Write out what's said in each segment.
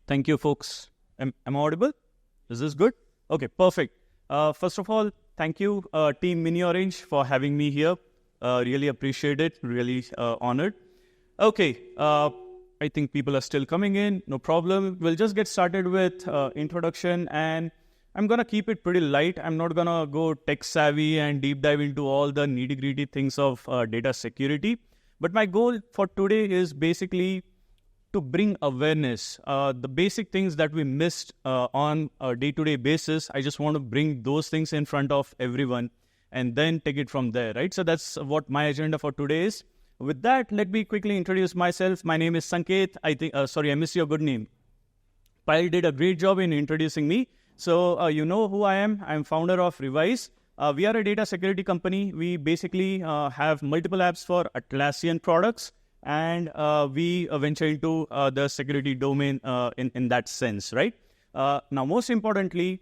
Thank you, folks. Am I audible? Is this good? Okay, perfect. First of all, thank you, Team Mini Orange, for having me here. Really appreciate it. Really honored. Okay, I think people are still coming in. No problem. We'll just get started with introduction, and I'm going to keep it pretty light. I'm not going to go tech savvy and deep dive into all the nitty-gritty things of data security. But my goal for today is basically to bring awareness. The basic things that we missed on a day-to-day basis, I just want to bring those things in front of everyone and then take it from there, right? So that's what my agenda for today is. With that, let me quickly introduce myself. My name is Sanket. I missed your good name. Pyle did a great job in introducing me. So you know who I am. I'm founder of Revyz. We are a data security company. We basically have multiple apps for Atlassian products, and we venture into the security domain in that sense, right? Now, most importantly,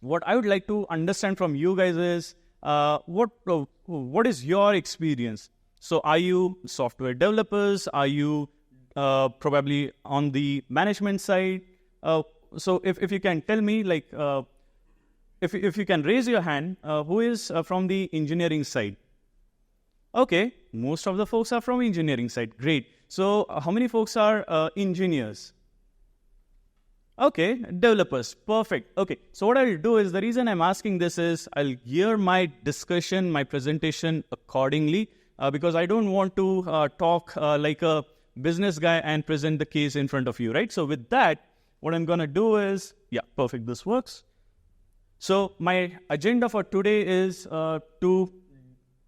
what I would like to understand from you guys is what is your experience? So are you software developers? Are you probably on the management side? So if you can tell me, like, if you can raise your hand, who is from the engineering side? Okay, most of the folks are from engineering side. Great. So how many folks are engineers? Okay, developers. Perfect. Okay, so what I'll do is, the reason I'm asking this is I'll gear my discussion, my presentation accordingly, because I don't want to talk like a business guy and present the case in front of you, right? So with that, what I'm going to do is, yeah, perfect, this works. So my agenda for today is to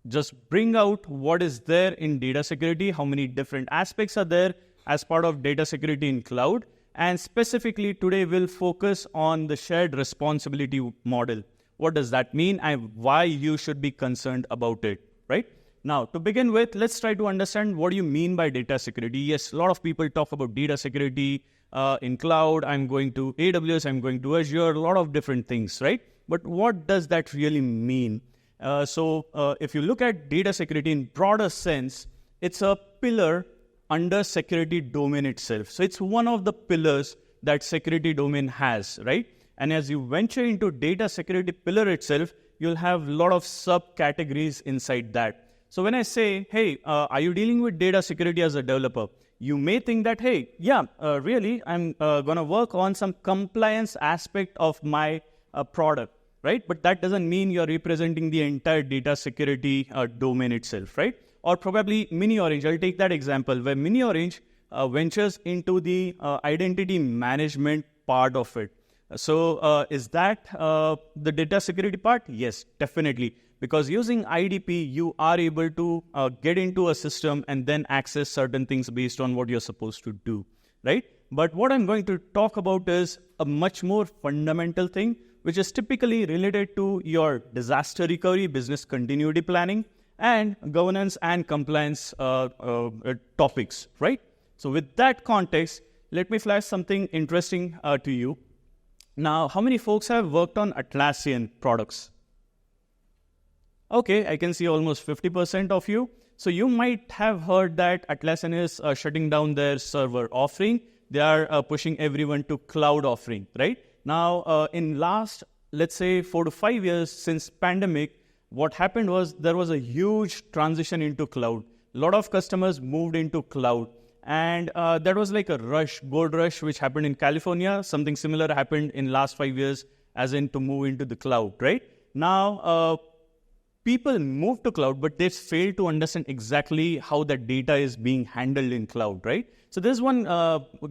just bring out what is there in data security, how many different aspects are there as part of data security in cloud. And specifically today we'll focus on the shared responsibility model. What does that mean and why you should be concerned about it, right? Now, to begin with, let's try to understand what do you mean by data security. Yes, a lot of people talk about data security in cloud. I'm going to AWS, I'm going to Azure, a lot of different things, right? But what does that really mean? So if you look at data security in broader sense, it's a pillar under security domain itself. So it's one of the pillars that security domain has, right? And as you venture into data security pillar itself, you'll have a lot of subcategories inside that. So when I say, hey, are you dealing with data security as a developer? You may think that, hey, yeah, really, I'm going to work on some compliance aspect of my product, right? But that doesn't mean you're representing the entire data security domain itself, right? Or probably Mini Orange. I'll take that example where Mini Orange ventures into the identity management part of it. So is that the data security part? Yes, definitely. Because using IDP, you are able to get into a system and then access certain things based on what you're supposed to do, right? But what I'm going to talk about is a much more fundamental thing, which is typically related to your disaster recovery, business continuity planning, and governance and compliance topics, right? So with that context, let me flash something interesting to you. Now, how many folks have worked on Atlassian products? Okay, I can see almost 50% of you. So you might have heard that Atlassian is shutting down their server offering. They are pushing everyone to cloud offering, right? Now, in last, let's say 4 to 5 years since pandemic, what happened was there was a huge transition into cloud. A lot of customers moved into cloud. And that was like a rush, gold rush, which happened in California. Something similar happened in last 5 years, as in to move into the cloud, right? Now, people move to cloud, but they fail to understand exactly how that data is being handled in cloud, right? So there's one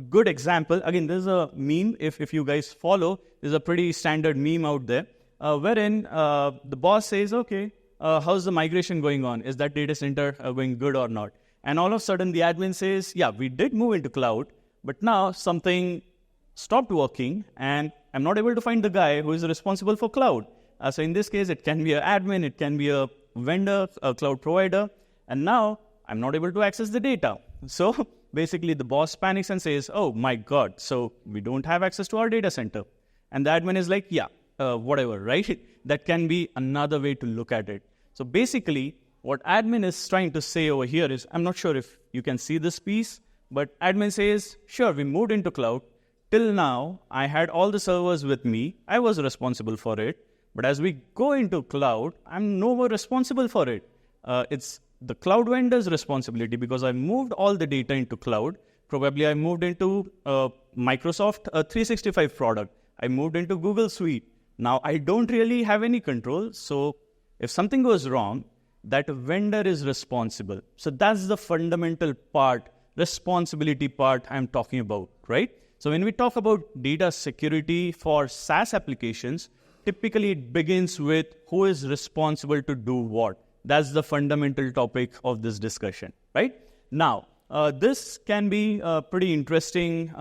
good example. Again, there's a meme, if you guys follow, there's a pretty standard meme out there, wherein the boss says, okay, how's the migration going on? Is that data center going good or not? And all of a sudden, the admin says, yeah, we did move into cloud, but now something stopped working, and I'm not able to find the guy who is responsible for cloud. So in this case, it can be an admin, it can be a vendor, a cloud provider, and now I'm not able to access the data. So basically, the boss panics and says, oh my God, so we don't have access to our data center. And the admin is like, yeah, whatever, right? That can be another way to look at it. So basically, what admin is trying to say over here is, I'm not sure if you can see this piece, but admin says, sure, we moved into cloud. till now, I had all the servers with me. I was responsible for it. But as we go into cloud, I'm no more responsible for it. It's the cloud vendor's responsibility because I moved all the data into cloud. Probably I moved into Microsoft 365 product. I moved into Google Suite. Now I don't really have any control. So if something goes wrong, that vendor is responsible. So that's the fundamental part, responsibility part I'm talking about, right? So when we talk about data security for SaaS applications, typically it begins with who is responsible to do what. That's the fundamental topic of this discussion, right? Now, this can be a pretty interesting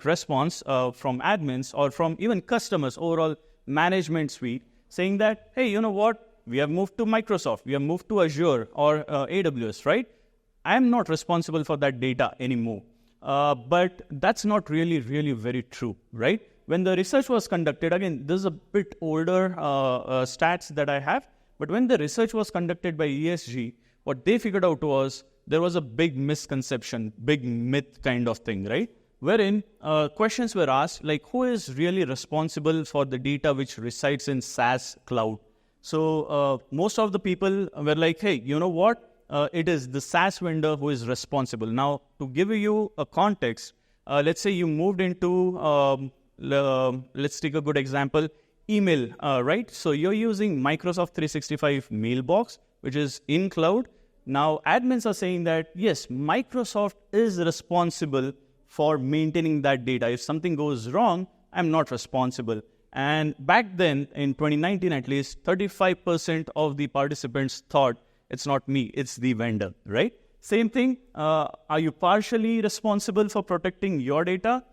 response from admins or from even customers, overall management suite, saying that, hey, you know what? We have moved to Microsoft, we have moved to Azure or AWS, right? I'm not responsible for that data anymore. But that's not really very true, right? When the research was conducted, again, this is a bit older stats that I have, but when the research was conducted by ESG, what they figured out was there was a big misconception, big myth kind of thing, right? Wherein questions were asked like, who is really responsible for the data which resides in SaaS cloud? So most of the people were like, hey, you know what? It is the SaaS vendor who is responsible. Now, to give you a context, let's say you moved into, let's take a good example, email, right? So you're using Microsoft 365 mailbox, which is in cloud. Now, admins are saying that, yes, Microsoft is responsible for maintaining that data. If something goes wrong, I'm not responsible. And back then, in 2019 at least, 35% of the participants thought, it's not me, it's the vendor, right? Same thing, are you partially responsible for protecting your data?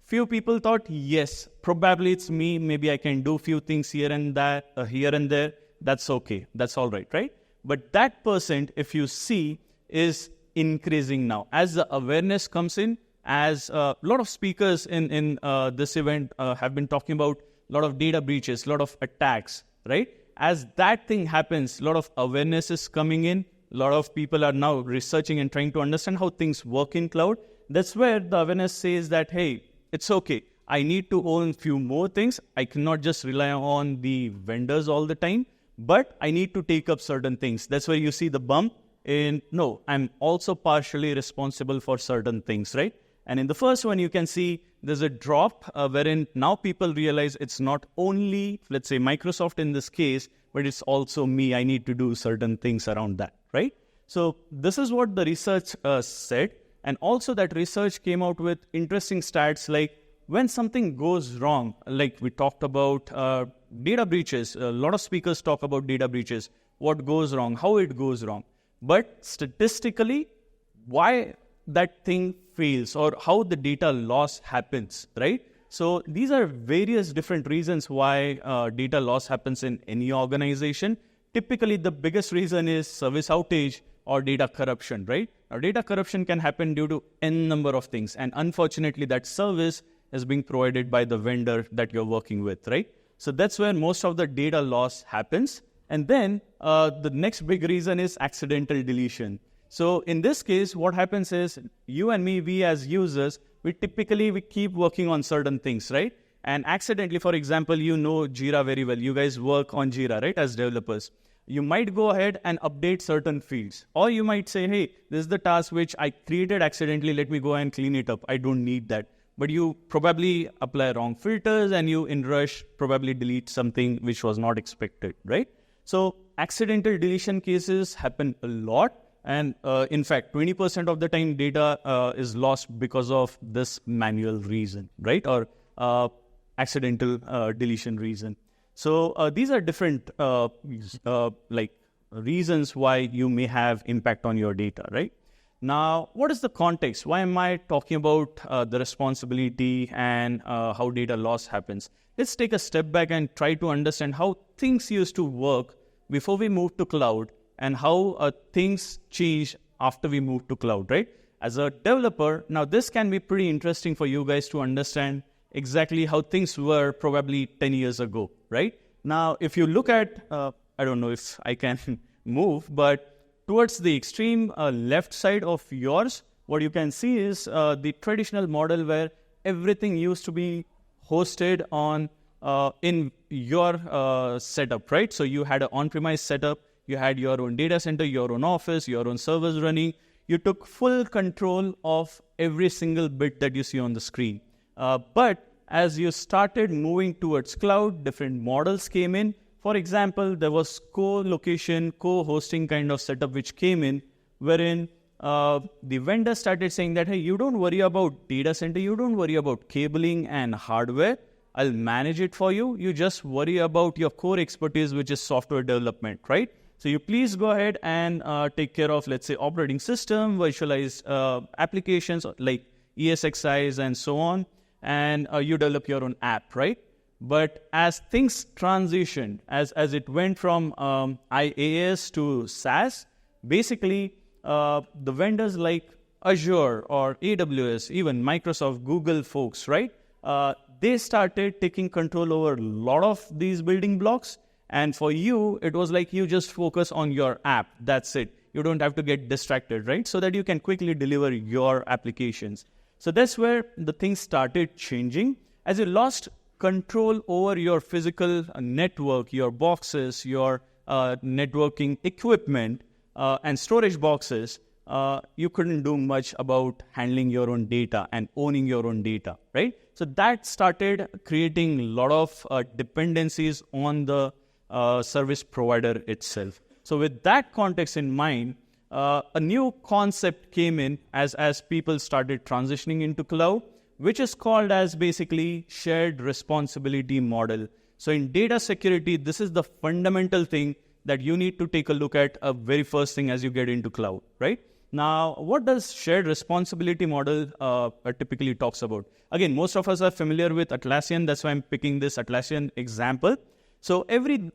Few people thought, yes, probably it's me, maybe I can do few things here and there, that's okay, that's all right, right? But that percent, if you see, is increasing now. As the awareness comes in, as a lot of speakers in this event have been talking about a lot of data breaches, a lot of attacks, right? As that thing happens, a lot of awareness is coming in. A lot of people are now researching and trying to understand how things work in cloud. That's where the awareness says that, hey, it's okay. I need to own few more things. I cannot just rely on the vendors all the time, but I need to take up certain things. That's where you see the bump in, no, I'm also partially responsible for certain things, right? And in the first one, you can see there's a drop wherein now people realize it's not only, let's say, Microsoft in this case, but it's also me. I need to do certain things around that, right? So this is what the research said. And also that research came out with interesting stats like when something goes wrong, like we talked about data breaches. A lot of speakers talk about data breaches, what goes wrong, how it goes wrong. But statistically, why that thing fails or how the data loss happens, right? So these are various different reasons why data loss happens in any organization. Typically, the biggest reason is service outage or data corruption, right? Now, data corruption can happen due to n number of things. And unfortunately, that service is being provided by the vendor that you're working with, right? So that's where most of the data loss happens. And then the next big reason is accidental deletion. So in this case, what happens is you and me, we as users, we keep working on certain things, right? And accidentally, for example, you know Jira very well. You guys work on Jira, right, as developers. You might go ahead and update certain fields. Or you might say, hey, this is the task which I created accidentally. Let me go and clean it up. I don't need that. But you probably apply wrong filters and you in rush probably delete something which was not expected, right? So accidental deletion cases happen a lot. And in fact, 20% of the time data is lost because of this manual reason, right? Or accidental deletion reason. So these are different reasons why you may have impact on your data, right? Now, what is the context? Why am I talking about the responsibility and how data loss happens? Let's take a step back and try to understand how things used to work before we moved to cloud and how things change after we move to cloud, right? As a developer, now this can be pretty interesting for you guys to understand exactly how things were probably 10 years ago, right? Now, if you look at, I don't know if I can move, but towards the extreme left side of yours, what you can see is the traditional model where everything used to be hosted on in your setup, right? So you had an on-premise setup, you had your own data center, your own office, your own servers running. You took full control of every single bit that you see on the screen. But as you started moving towards cloud, different models came in. For example, there was co-location, co-hosting kind of setup which came in, wherein the vendor started saying that, hey, you don't worry about data center, you don't worry about cabling and hardware. I'll manage it for you. You just worry about your core expertise, which is software development, right? So you please go ahead and take care of, let's say, operating system, virtualized applications like ESXis and so on, and you develop your own app, right? But as things transitioned, as it went from IaaS to SaaS, basically the vendors like Azure or AWS, even Microsoft, Google folks, right? They started taking control over a lot of these building blocks. And for you, it was like you just focus on your app. That's it. You don't have to get distracted, right? So that you can quickly deliver your applications. So that's where the things started changing. As you lost control over your physical network, your boxes, your networking equipment, and storage boxes, you couldn't do much about handling your own data and owning your own data, right? So that started creating a lot of dependencies on the service provider itself. So with that context in mind, a new concept came in as people started transitioning into cloud, which is called as basically shared responsibility model. So in data security, this is the fundamental thing that you need to take a look at very first thing as you get into cloud, right? Now, what does shared responsibility model typically talks about? Again, most of us are familiar with Atlassian. That's why I'm picking this Atlassian example. So every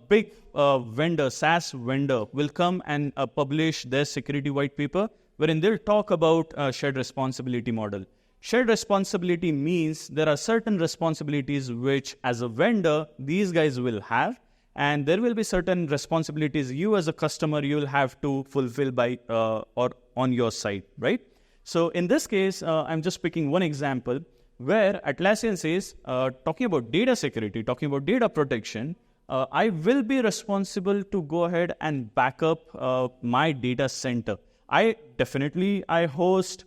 big vendor, SaaS vendor, will come and publish their security white paper, wherein they'll talk about shared responsibility model. Shared responsibility means there are certain responsibilities which, as a vendor, these guys will have, and there will be certain responsibilities you as a customer, you'll have to fulfill by or on your side, right? So in this case, I'm just picking one example where Atlassian says, talking about data security, talking about data protection, I will be responsible to go ahead and back up my data center. I host,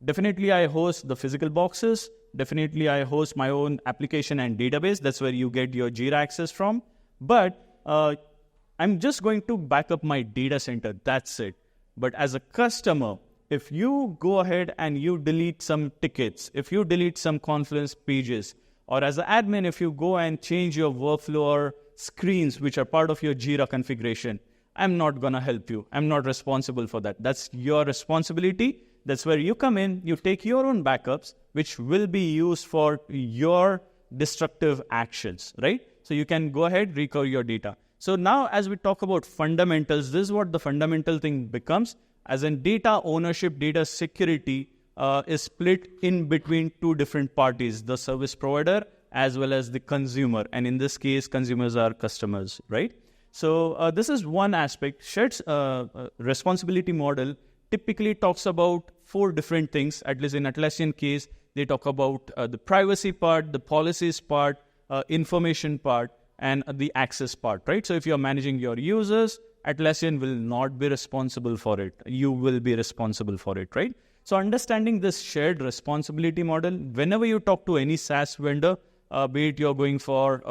Definitely I host the physical boxes. Definitely I host my own application and database. That's where you get your Jira access from. But I'm just going to back up my data center. That's it. But as a customer, if you go ahead and you delete some tickets, if you delete some Confluence pages, or as an admin, if you go and change your workflow or screens, which are part of your Jira configuration, I'm not going to help you. I'm not responsible for that. That's your responsibility. That's where you come in, you take your own backups, which will be used for your destructive actions, right? So you can go ahead, recover your data. So now as we talk about fundamentals, this is what the fundamental thing becomes. As in data ownership, data security is split in between two different parties, the service provider as well as the consumer. And in this case, consumers are customers, right? So this is one aspect. Shared responsibility model typically talks about four different things. At least in Atlassian case, they talk about the privacy part, the policies part, information part, and the access part, right? So if you're managing your users, Atlassian will not be responsible for it. You will be responsible for it, right? So understanding this shared responsibility model, whenever you talk to any SaaS vendor, be it you're going for,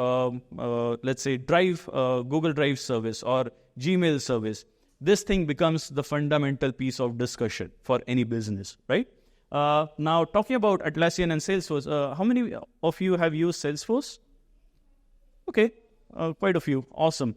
let's say, Google Drive service or Gmail service, this thing becomes the fundamental piece of discussion for any business, right? Now, talking about Atlassian and Salesforce, how many of you have used Salesforce? Okay, quite a few. Awesome.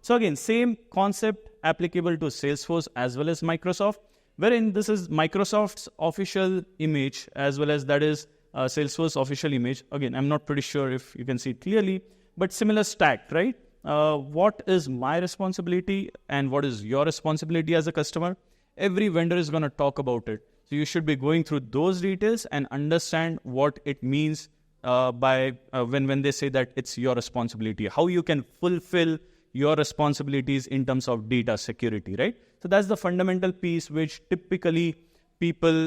So again, same concept applicable to Salesforce as well as Microsoft, wherein this is Microsoft's official image as well as that is Salesforce official image. Again, I'm not pretty sure if you can see it clearly, but similar stack, right? What is my responsibility and what is your responsibility as a customer? Every vendor is going to talk about it. So you should be going through those details and understand what it means when they say that it's your responsibility, how you can fulfill your responsibilities in terms of data security, right? So that's the fundamental piece which typically people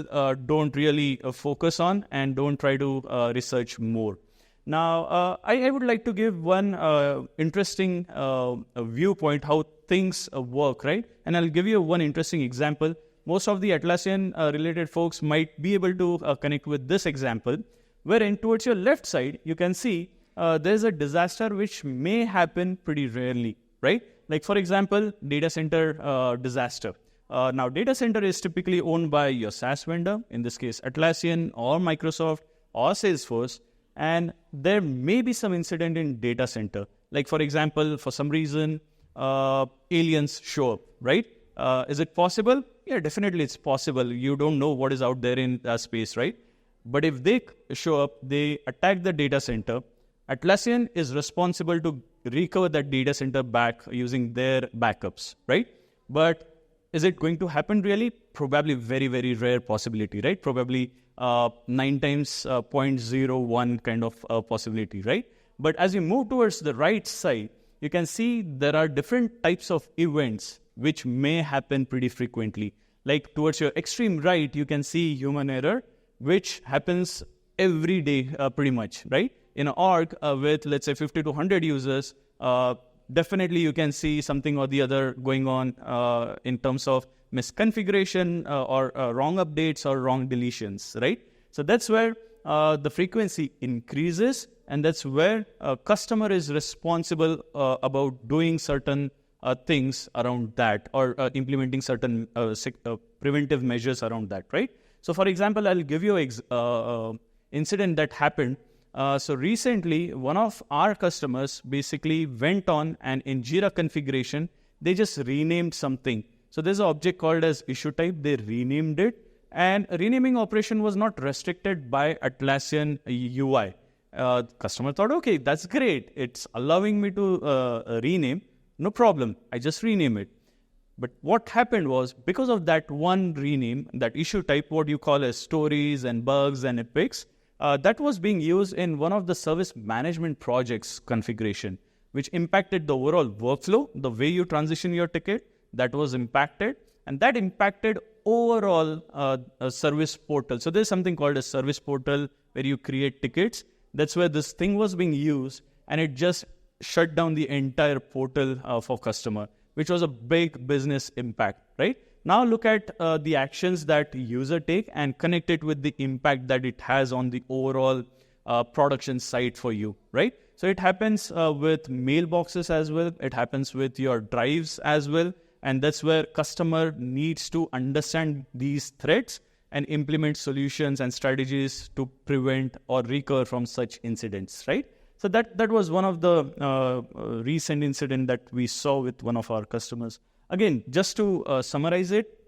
don't really focus on and don't try to research more. Now, I would like to give one interesting viewpoint how things work, right? And I'll give you one interesting example. Most of the Atlassian related folks might be able to connect with this example, wherein towards your left side, you can see there's a disaster which may happen pretty rarely, right? Like, for example, data center disaster. Now, data center is typically owned by your SaaS vendor, in this case, Atlassian or Microsoft or Salesforce. And there may be some incident in data center. Like, for example, for some reason, aliens show up, right? Is it possible? Yeah, definitely it's possible. You don't know what is out there in space, right? But if they show up, they attack the data center, Atlassian is responsible to recover that data center back using their backups, right? But is it going to happen really? Probably very, very rare possibility, right? Probably 9 times 0.01 kind of possibility, right? But as you move towards the right side, you can see there are different types of events which may happen pretty frequently. Like towards your extreme right, you can see human error, which happens every day pretty much, right? In an org with, let's say, 50 to 100 users, definitely you can see something or the other going on in terms of misconfiguration or wrong updates or wrong deletions, right? So that's where the frequency increases, and that's where a customer is responsible about doing certain things around that, or implementing certain preventive measures around that, right? So for example, I'll give you an incident that happened. So recently, one of our customers basically went on, and in Jira configuration, they just renamed something. So there's an object called as issue type. They renamed it, and renaming operation was not restricted by Atlassian UI. Customer thought, okay, that's great. It's allowing me to rename. No problem. I just rename it. But what happened was, because of that one rename, that issue type, what you call as stories and bugs and epics, that was being used in one of the service management projects configuration, which impacted the overall workflow, the way you transition your ticket, that was impacted, and that impacted overall a service portal. So there's something called a service portal where you create tickets. That's where this thing was being used, and it just shut down the entire portal for customer, which was a big business impact, right? Now look at the actions that user take and connect it with the impact that it has on the overall production side for you, right? So it happens with mailboxes as well. It happens with your drives as well. And that's where customer needs to understand these threats and implement solutions and strategies to prevent or recover from such incidents, right? So that was one of the recent incident that we saw with one of our customers. Again, just to summarize it,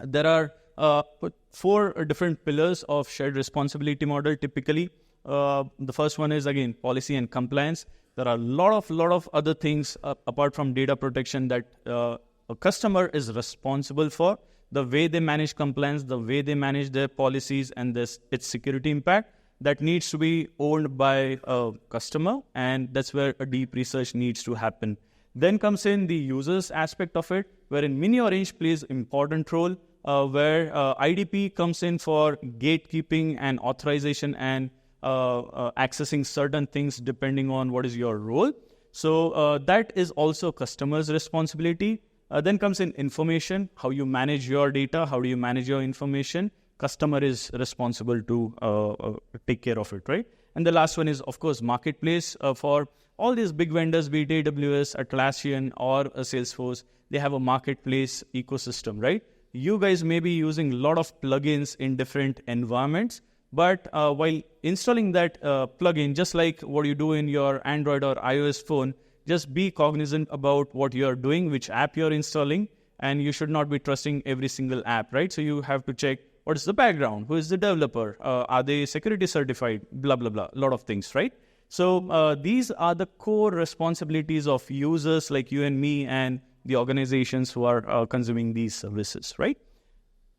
there are 4 different pillars of shared responsibility model typically. The first one is, again, policy and compliance. There are a lot of other things apart from data protection that a customer is responsible for. The way they manage compliance, the way they manage their policies and its security impact, that needs to be owned by a customer, and that's where a deep research needs to happen. Then comes in the users aspect of it, wherein Mini Orange plays important role, where IDP comes in for gatekeeping and authorization and accessing certain things depending on what is your role. So that is also customer's responsibility. Then comes in information, how you manage your data, how do you manage your information. Customer is responsible to take care of it, right? And the last one is, of course, marketplace. For all these big vendors, be it AWS, Atlassian, or Salesforce, they have a marketplace ecosystem, right? You guys may be using a lot of plugins in different environments, but while installing that plugin, just like what you do in your Android or iOS phone, just be cognizant about what you're doing, which app you're installing, and you should not be trusting every single app, right? So you have to check what is the background, who is the developer, are they security certified, blah, blah, blah, a lot of things, right? So these are the core responsibilities of users like you and me and the organizations who are consuming these services, right?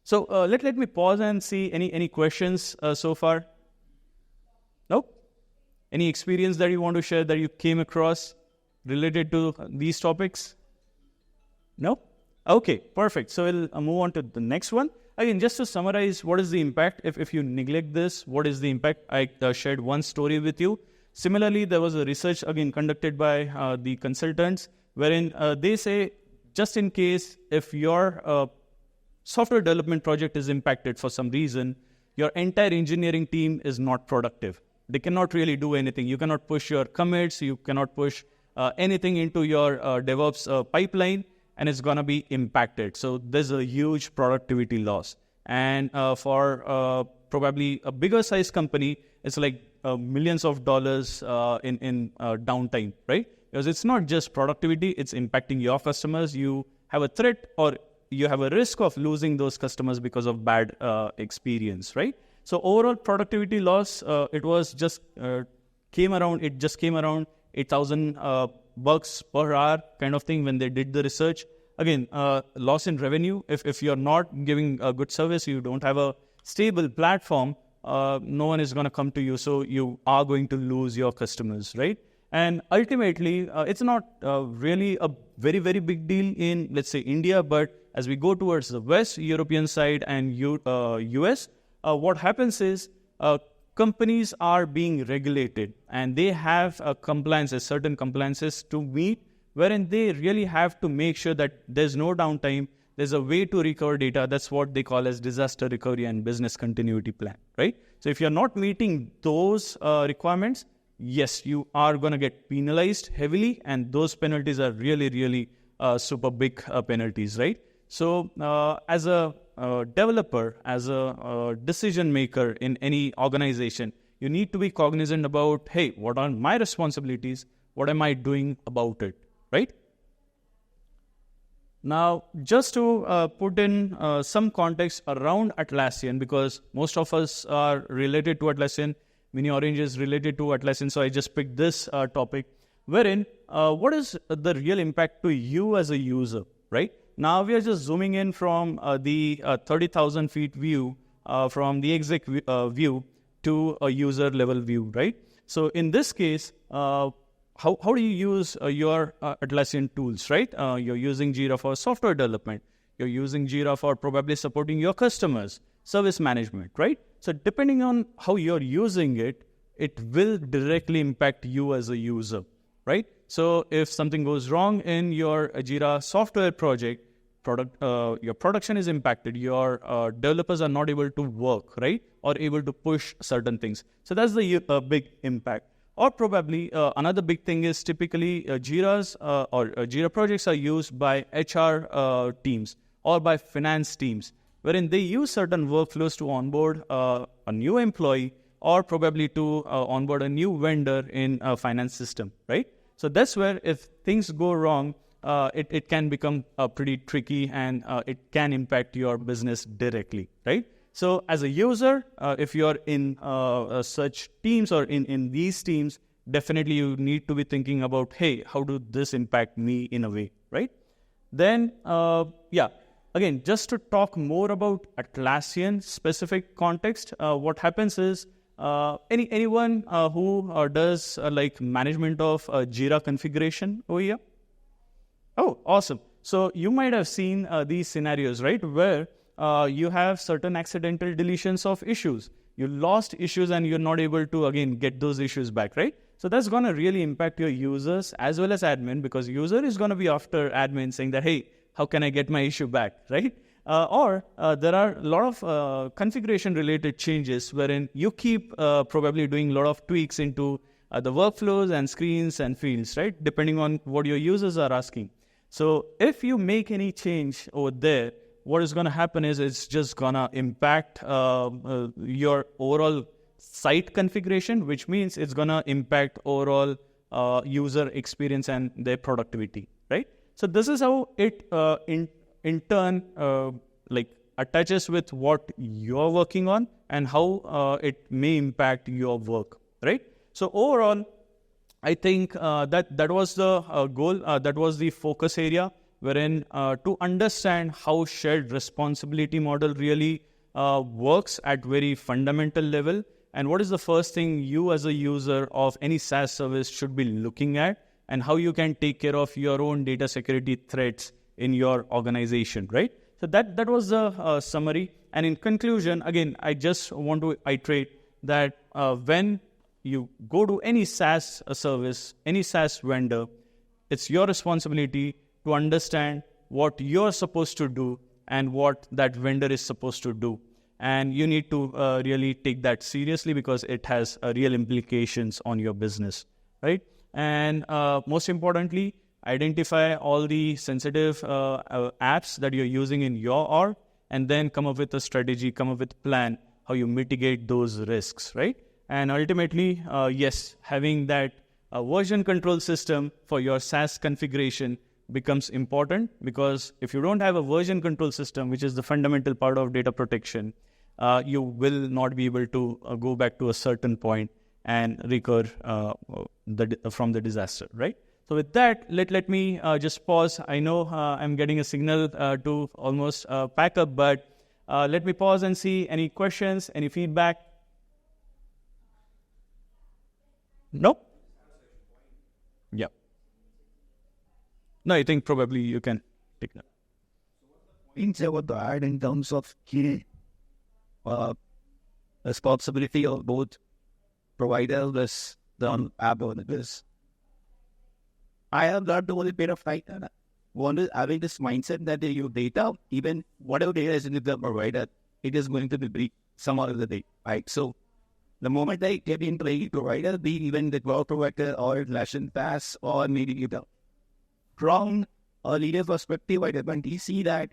So let me pause and see any questions so far. Nope? Any experience that you want to share that you came across related to these topics? No? Okay, perfect. So we'll move on to the next one. again, just to summarize, what is the impact? If you neglect this, what is the impact? I shared one story with you. Similarly, there was a research, again, conducted by the consultants, wherein they say, just in case if your software development project is impacted for some reason, your entire engineering team is not productive. They cannot really do anything. You cannot push your commits. You cannot push anything into your DevOps pipeline, and it's going to be impacted. So there's a huge productivity loss. And for probably a bigger size company, it's like millions of dollars in downtime, right? Because it's not just productivity, it's impacting your customers. You have a threat or you have a risk of losing those customers because of bad experience, right? So overall productivity loss, it came around 8,000 bucks per hour kind of thing when they did the research. Again, loss in revenue. If you're not giving a good service, you don't have a stable platform, no one is going to come to you. So you are going to lose your customers, right? And ultimately, it's not really a very, very big deal in, let's say, India, but as we go towards the West European side and US, what happens is companies are being regulated and they have certain compliances to meet, wherein they really have to make sure that there's no downtime, there's a way to recover data. That's what they call as disaster recovery and business continuity plan, right? So if you're not meeting those requirements, yes, you are going to get penalized heavily, and those penalties are really, really super big penalties, right? So as a developer, as a decision maker in any organization, you need to be cognizant about, hey, what are my responsibilities? What am I doing about it, right? Now, just to put in some context around Atlassian, because most of us are related to Atlassian, Mini Orange is related to Atlassian, so I just picked this topic, wherein what is the real impact to you as a user, right? Now we are just zooming in from the 30,000 feet view, from the exec view to a user level view, right? So in this case, how do you use your Atlassian tools, right? You're using Jira for software development. You're using Jira for probably supporting your customers, service management, right? So depending on how you're using it, it will directly impact you as a user, right? So if something goes wrong in your Jira software project, your production is impacted, your developers are not able to work, right? Or able to push certain things. So that's the big impact. Or probably another big thing is typically Jira's or Jira projects are used by HR teams or by finance teams, wherein they use certain workflows to onboard a new employee or probably to onboard a new vendor in a finance system, right? So that's where if things go wrong, it can become pretty tricky and it can impact your business directly, right? So as a user, if you're in such teams or in these teams, definitely you need to be thinking about, hey, how do this impact me in a way, right? Then, again, just to talk more about Atlassian specific context, what happens is anyone who does like management of Jira configuration over here? Oh, awesome. So you might have seen these scenarios, right? Where you have certain accidental deletions of issues. You lost issues and you're not able to, again, get those issues back, right? So that's going to really impact your users as well as admin, because user is going to be after admin saying that, hey, how can I get my issue back, right? Or there are a lot of configuration related changes wherein you keep probably doing a lot of tweaks into the workflows and screens and fields, right? Depending on what your users are asking. So if you make any change over there, what is going to happen is it's just going to impact your overall site configuration, which means it's going to impact overall user experience and their productivity, right? So this is how it in turn like attaches with what you're working on and how it may impact your work, right? So overall, I think that was the goal, that was the focus area, wherein to understand how shared responsibility model really works at very fundamental level, and what is the first thing you as a user of any SaaS service should be looking at, and how you can take care of your own data security threats in your organization, right? So that was the summary. And in conclusion, again, I just want to iterate that when you go to any SaaS service, any SaaS vendor, it's your responsibility to understand what you're supposed to do and what that vendor is supposed to do. And you need to really take that seriously because it has real implications on your business, right? And most importantly, identify all the sensitive apps that you're using in your org, and then come up with a strategy, come up with a plan, how you mitigate those risks, right? And ultimately, yes, having that version control system for your SaaS configuration becomes important, because if you don't have a version control system, which is the fundamental part of data protection, you will not be able to go back to a certain point and recover from the disaster, right? So with that, let me just pause. I know I'm getting a signal to almost pack up, but let me pause and see any questions, any feedback. No? Yeah. No, I think probably you can take that. Things about that in terms of key responsibility of both provider versus the app owners. I have learned over a period of time. One is having this mindset that your data, even whatever data is in the provider, it is going to be breached some other day, right? So the moment I get into a provider, be even the cloud provider or SaaS or maybe from a leader perspective, I definitely see that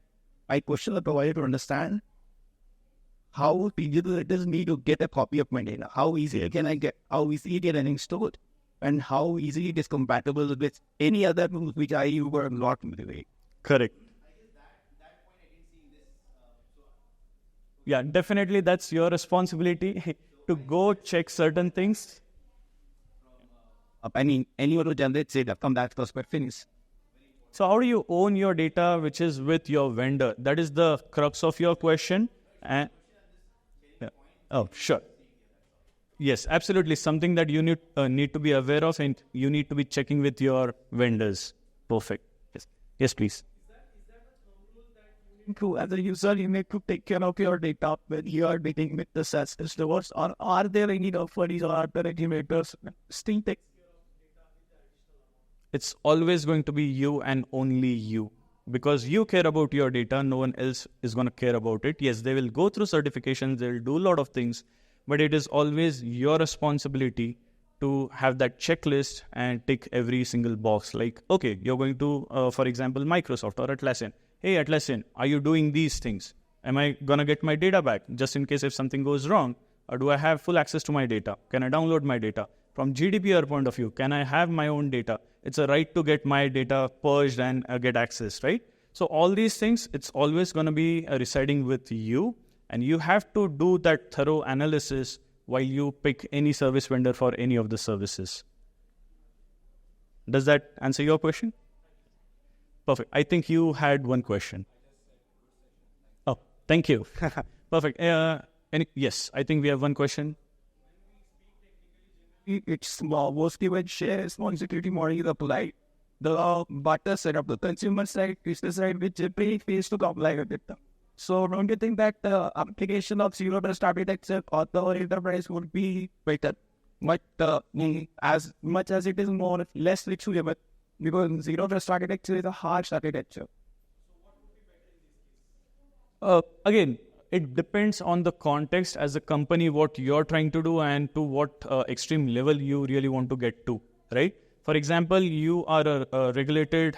I question the provider to understand how feasible it is me to get a copy of my data. How easy can I get? How easy it can stored? And how easily it is compatible with any other tools which I were not familiar. Correct. Yeah, definitely that's your responsibility to go check certain things. I mean, anyone who generates data from that perspective is. So how do you own your data which is with your vendor? That is the crux of your question. And oh, sure. Yes, absolutely. Something that you need to be aware of, and you need to be checking with your vendors. Perfect. Yes, yes, please. As a user, you need to take care of your data when you are dealing with the SaaS customers, or are there any authorities or other regulators still take? It's always going to be you and only you, because you care about your data. No one else is going to care about it. Yes, they will go through certifications, they will do a lot of things, but it is always your responsibility to have that checklist and tick every single box. Like, okay, you're going to, for example, Microsoft or Atlassian. Hey, Atlassian, are you doing these things? Am I going to get my data back just in case if something goes wrong? Or do I have full access to my data? Can I download my data? From GDPR point of view, can I have my own data? It's a right to get my data purged and get access, right? So all these things, it's always going to be residing with you. And you have to do that thorough analysis while you pick any service vendor for any of the services. Does that answer your question? Perfect. I think you had one question. Oh, thank you. Perfect. Yes, I think we have one question. It's mostly when share responsibility model is applied. The butter set up the consumer side, business side, which pay pays to comply with it. So don't you think that the application of zero trust architecture or the enterprise would be better? But as much as it is more less flexible, because zero trust architecture is a harsh architecture. Again, it depends on the context as a company, what you're trying to do and to what extreme level you really want to get to, right? For example, you are a regulated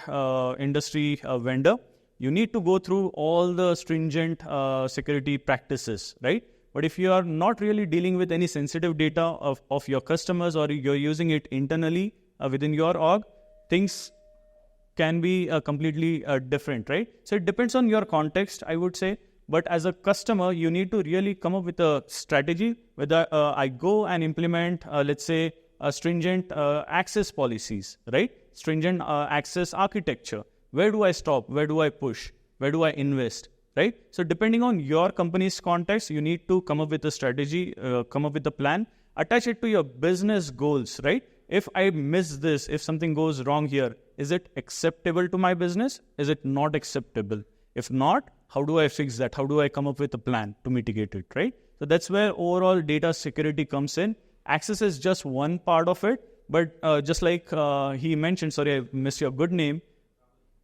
industry vendor. You need to go through all the stringent security practices, right? But if you are not really dealing with any sensitive data of your customers, or you're using it internally within your org, things can be completely different, right? So it depends on your context, I would say. But as a customer, you need to really come up with a strategy. Whether I go and implement, let's say, stringent access policies, right? Stringent access architecture. Where do I stop? Where do I push? Where do I invest? Right? So depending on your company's context, you need to come up with a strategy, come up with a plan, attach it to your business goals, right? If I miss this, if something goes wrong here, is it acceptable to my business? Is it not acceptable? If not, how do I fix that? How do I come up with a plan to mitigate it, right? So that's where overall data security comes in. Access is just one part of it, but just like he mentioned, sorry, I missed your good name,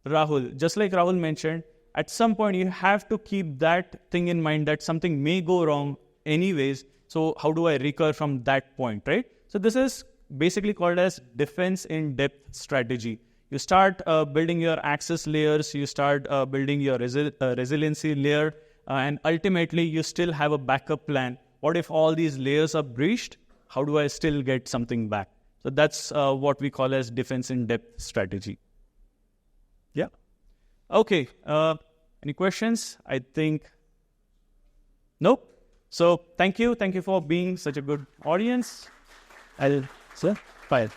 Rahul. Just like Rahul mentioned, at some point you have to keep that thing in mind that something may go wrong anyways. So how do I recover from that point, right? So this is basically called as defense in depth strategy. You start building your access layers, you start building your resiliency layer, and ultimately you still have a backup plan. What if all these layers are breached? How do I still get something back? So that's what we call as defense in depth strategy. Yeah. Okay. Any questions? I think nope. So thank you. Thank you for being such a good audience. Sir? Fine.